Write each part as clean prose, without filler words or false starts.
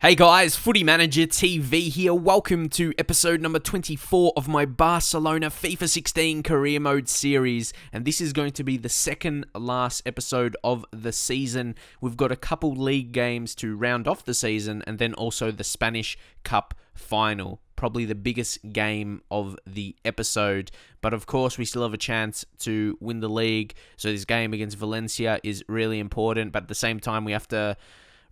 Hey guys, Footy Manager TV here. Welcome to episode number 24 of my Barcelona FIFA 16 career mode series. And this is going to be the second last episode of the season. We've got a couple league games to round off the season and then also the Spanish Cup final. Probably the biggest game of the episode. But of course, we still have a chance to win the league. So this game against Valencia is really important. But at the same time, we have to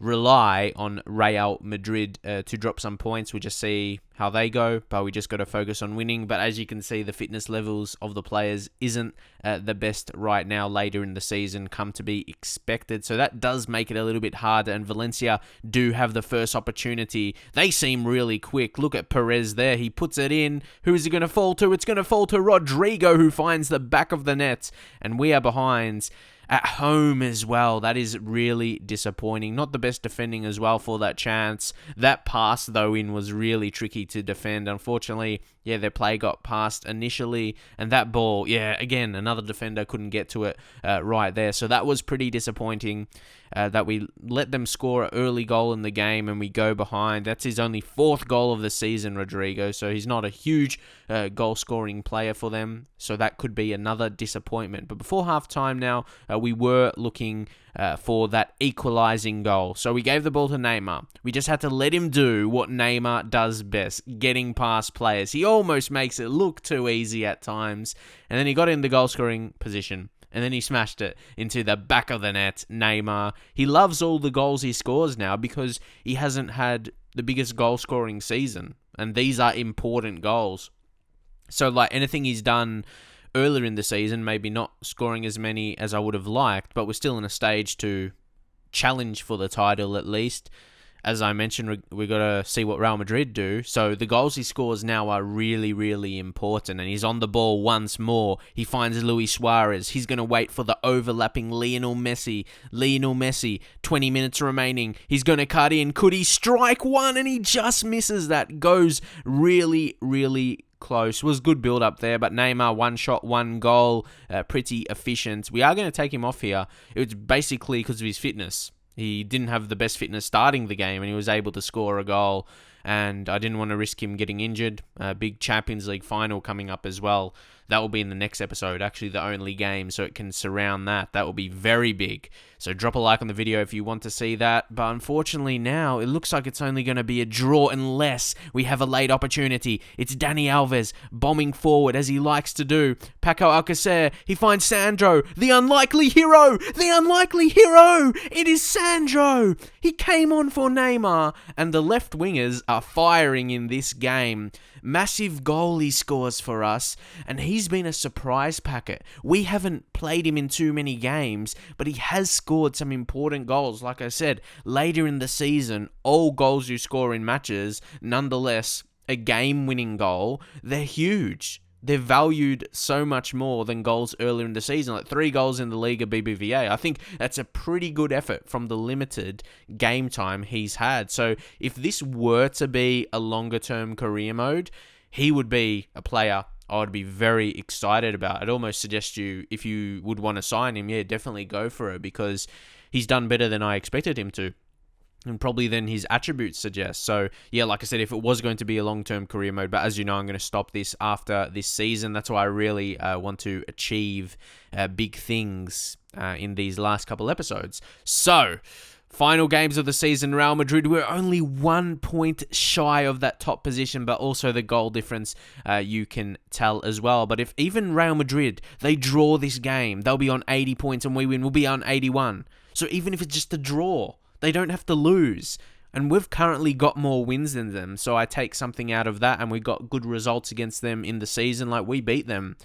rely on Real Madrid to drop some points. We'll just see how they go, but we just got to focus on winning. But as you can see, the fitness levels of the players isn't the best right now. Later in the season, come to be expected. So that does make it a little bit harder, and Valencia do have the first opportunity. They seem really quick. Look at Perez there. He puts it in. Who is it going to fall to? It's going to fall to Rodrigo, who finds the back of the net, and we are behind at home as well. That is really disappointing. Not the best defending as well for that chance. That pass, though, in was really tricky to defend. Unfortunately, their play got passed initially. And that ball, again, another defender couldn't get to it right there. So that was pretty disappointing that we let them score an early goal in the game and we go behind. That's his only fourth goal of the season, Rodrigo. So he's not a huge goal-scoring player for them. So that could be another disappointment. But before half-time now, we were looking for that equalizing goal. So we gave the ball to Neymar. We just had to let him do what Neymar does best, getting past players. He almost makes it look too easy at times. And then he got in the goal-scoring position. And then he smashed it into the back of the net. Neymar, he loves all the goals he scores now because he hasn't had the biggest goal-scoring season. And these are important goals. So like anything he's done earlier in the season, maybe not scoring as many as I would have liked, but we're still in a stage to challenge for the title at least. As I mentioned, we got to see what Real Madrid do. So the goals he scores now are really, really important. And he's on the ball once more. He finds Luis Suarez. He's going to wait for the overlapping Lionel Messi. 20 minutes remaining. He's going to cut in. Could he strike one? And he just misses that. Goes really, really close. Was good build up there, but Neymar, one shot, one goal. Pretty efficient. We are going to take him off here. It's basically because of his fitness. He didn't have the best fitness starting the game and he was able to score a goal, and I didn't want to risk him getting injured. Big Champions League final coming up as well. That will be in the next episode, actually the only game, so it can surround that. That will be very big. So drop a like on the video if you want to see that. But unfortunately now, it looks like it's only going to be a draw unless we have a late opportunity. It's Dani Alves bombing forward as he likes to do. Paco Alcacer, he finds Sandro, the unlikely hero! The unlikely hero! It is Sandro! He came on for Neymar, and the left wingers are firing in this game. Massive goal he scores for us, and he's been a surprise packet. We haven't played him in too many games, but he has scored some important goals. Like I said, later in the season, all goals you score in matches, nonetheless, a game-winning goal, they're huge. They're valued so much more than goals earlier in the season, like 3 goals in the Liga BBVA. I think that's a pretty good effort from the limited game time he's had. So if this were to be a longer-term career mode, he would be a player I would be very excited about. I'd almost suggest you, if you would want to sign him, definitely go for it because he's done better than I expected him to. And probably than his attributes suggest. So, like I said, if it was going to be a long-term career mode, but as you know, I'm going to stop this after this season. That's why I really want to achieve big things in these last couple episodes. So, final games of the season, Real Madrid, we're only 1 point shy of that top position, but also the goal difference you can tell as well. But if even Real Madrid, they draw this game, they'll be on 80 points and we win, we'll be on 81. So even if it's just a draw, they don't have to lose. And we've currently got more wins than them. So I take something out of that. And we got good results against them in the season. Like we beat them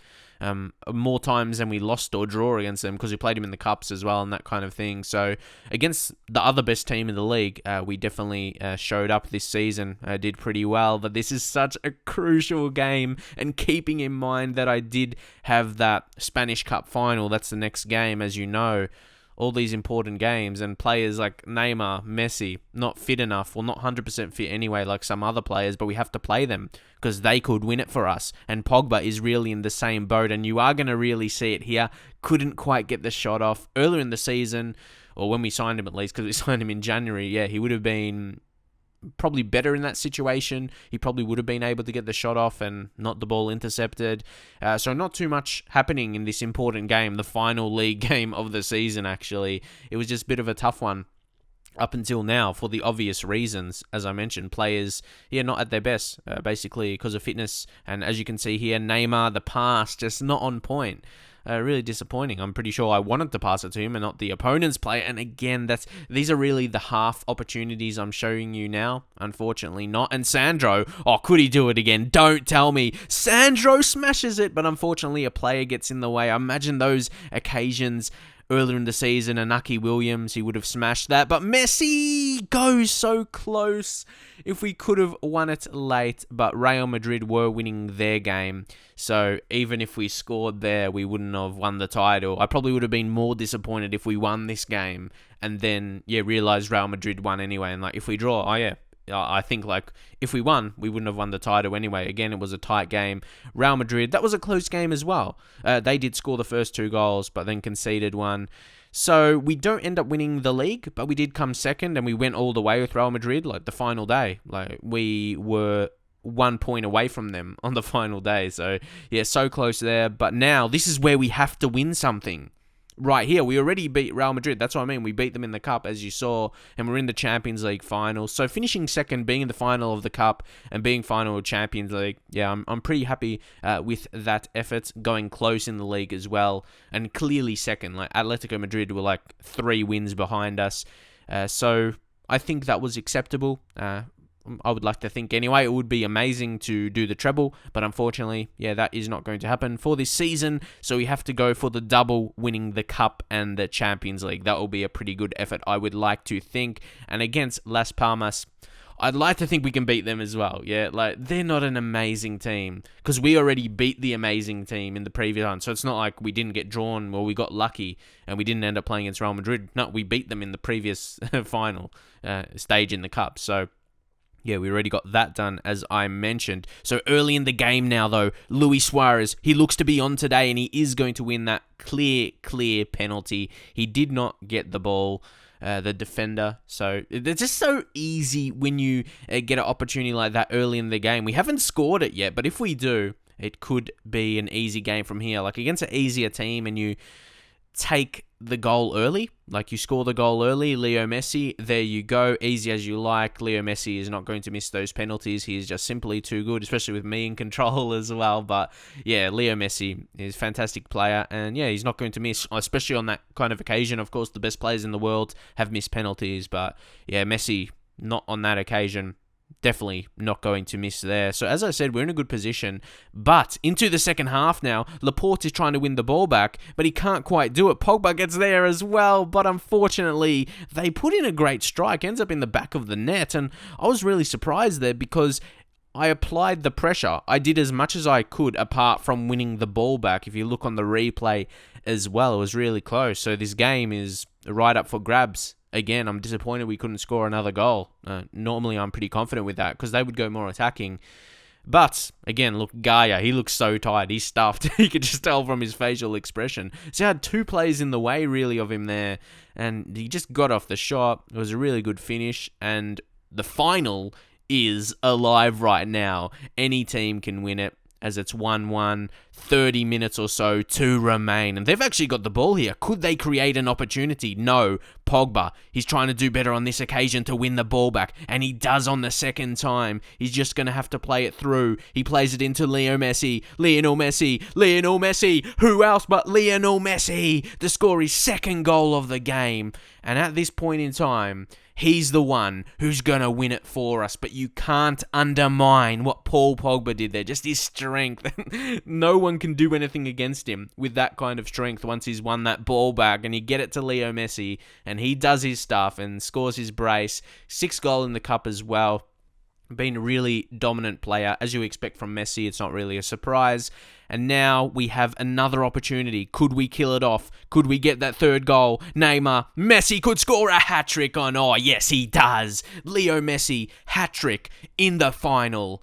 more times than we lost or draw against them. Because we played them in the Cups as well and that kind of thing. So against the other best team in the league, we definitely showed up this season. Did pretty well. But this is such a crucial game. And keeping in mind that I did have that Spanish Cup final. That's the next game, as you know. All these important games, and players like Neymar, Messi, not fit enough, well, not 100% fit anyway, like some other players, but we have to play them because they could win it for us. And Pogba is really in the same boat, and you are going to really see it here. Couldn't quite get the shot off earlier in the season, or when we signed him at least, because we signed him in January. He would have been probably better in that situation. He probably would have been able to get the shot off and not the ball intercepted. So not too much happening in this important game, the final league game of the season, actually. It was just a bit of a tough one up until now for the obvious reasons. As I mentioned, players, not at their best, basically because of fitness. And as you can see here, Neymar, the pass, just not on point. Really disappointing. I'm pretty sure I wanted to pass it to him and not the opponent's player. And again, these are really the half opportunities I'm showing you now. Unfortunately not. And Sandro, could he do it again? Don't tell me. Sandro smashes it, but unfortunately a player gets in the way. I imagine those occasions earlier in the season, Inaki Williams, he would have smashed that. But Messi goes so close. If we could have won it late, but Real Madrid were winning their game. So even if we scored there, we wouldn't have won the title. I probably would have been more disappointed if we won this game and then, realised Real Madrid won anyway. And if we draw, I think if we won, we wouldn't have won the title anyway. Again, it was a tight game. Real Madrid, that was a close game as well. They did score the first 2 goals, but then conceded one. So we don't end up winning the league, but we did come second, and we went all the way with Real Madrid, the final day. We were 1 point away from them on the final day. So, so close there. But now, this is where we have to win something. Right here, we already beat Real Madrid. That's what I mean. We beat them in the Cup, as you saw, and we're in the Champions League final. So finishing second, being in the final of the Cup, and being final of Champions League, I'm pretty happy with that effort. Going close in the league as well, and clearly second. Atletico Madrid were 3 wins behind us. So I think that was acceptable. I would like to think anyway. It would be amazing to do the treble, but unfortunately, that is not going to happen for this season. So we have to go for the double, winning the Cup and the Champions League. That will be a pretty good effort, I would like to think. And against Las Palmas, I'd like to think we can beat them as well. They're not an amazing team because we already beat the amazing team in the previous one. So it's not like we didn't get drawn or we got lucky and we didn't end up playing against Real Madrid. No, we beat them in the previous final stage in the Cup. So we already got that done, as I mentioned. So early in the game now, though, Luis Suarez, he looks to be on today, and he is going to win that clear penalty. He did not get the ball, the defender. So it's just so easy when you get an opportunity like that early in the game. We haven't scored it yet, but if we do, it could be an easy game from here. Against an easier team, and you take the goal early, you score the goal early, Leo Messi, there you go, easy as you like. Leo Messi is not going to miss those penalties. He is just simply too good, especially with me in control as well. But Leo Messi is a fantastic player, and he's not going to miss, especially on that kind of occasion. Of course, the best players in the world have missed penalties, but Messi, not on that occasion. Definitely not going to miss there. So as I said, we're in a good position. But into the second half now, Laporte is trying to win the ball back, but he can't quite do it. Pogba gets there as well, but unfortunately, they put in a great strike. Ends up in the back of the net, and I was really surprised there because I applied the pressure. I did as much as I could apart from winning the ball back. If you look on the replay as well, it was really close. So this game is right up for grabs. Again, I'm disappointed we couldn't score another goal. Normally, I'm pretty confident with that because they would go more attacking. But, again, look, Gaia, he looks so tired. He's stuffed. You could just tell from his facial expression. So, I had 2 players in the way, really, of him there. And he just got off the shot. It was a really good finish. And the final is alive right now. Any team can win it, as it's 1-1, 30 minutes or so to remain. And they've actually got the ball here. Could they create an opportunity? No. Pogba, he's trying to do better on this occasion to win the ball back, and he does on the second time. He's just going to have to play it through. He plays it into Lionel Messi. Lionel Messi. Who else but Lionel Messi to score his second goal of the game. And at this point in time, he's the one who's going to win it for us. But you can't undermine what Paul Pogba did there. Just his strength. No one can do anything against him with that kind of strength once he's won that ball back. And you get it to Leo Messi. And he does his stuff and scores his brace. 6th goal in the Cup as well. Been a really dominant player. As you expect from Messi, it's not really a surprise. And now we have another opportunity. Could we kill it off? Could we get that 3rd goal? Neymar, Messi could score a hat-trick on. Oh, yes, he does. Leo Messi, hat-trick in the final.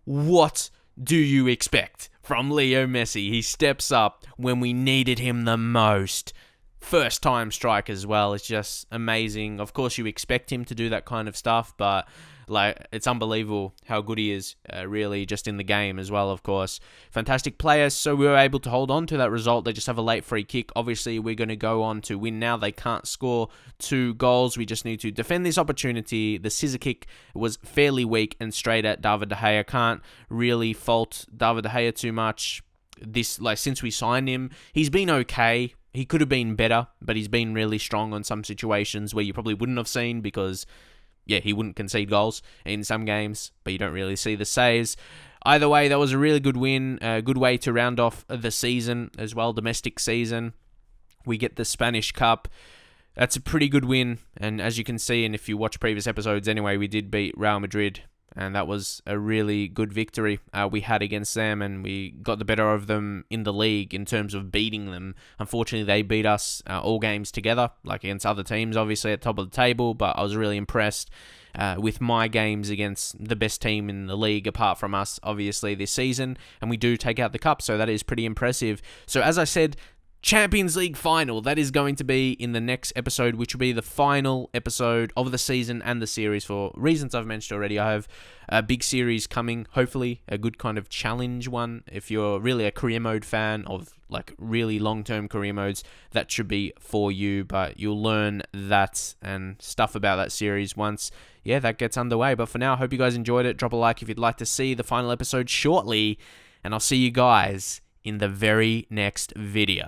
What do you expect from Leo Messi? He steps up when we needed him the most. First time strike as well. It's just amazing. Of course, you expect him to do that kind of stuff, but Like, it's unbelievable how good he is, really, just in the game as well, of course. Fantastic player, so we were able to hold on to that result. They just have a late free kick. Obviously, we're going to go on to win now. They can't score 2 goals. We just need to defend this opportunity. The scissor kick was fairly weak and straight at David De Gea. Can't really fault David De Gea too much. Since we signed him, he's been okay. He could have been better, but he's been really strong on some situations where you probably wouldn't have seen because, yeah, he wouldn't concede goals in some games, but you don't really see the saves. Either way, that was a really good win, a good way to round off the season as well, domestic season. We get the Spanish Cup. That's a pretty good win, and as you can see, and if you watch previous episodes anyway, we did beat Real Madrid, and that was a really good victory we had against them, and we got the better of them in the league in terms of beating them. Unfortunately, they beat us all games together, like against other teams, obviously at top of the table, but I was really impressed with my games against the best team in the league, apart from us, obviously, this season, and we do take out the cup, so that is pretty impressive. So as I said, Champions League final, that is going to be in the next episode, which will be the final episode of the season and the series. For reasons I've mentioned already, I have a big series coming, hopefully a good kind of challenge one. If you're really a career mode fan of like really long-term career modes, that should be for you, but you'll learn that and stuff about that series once, yeah, that gets underway. But for now, I hope you guys enjoyed it. Drop a like if you'd like to see the final episode shortly, and I'll see you guys in the very next video.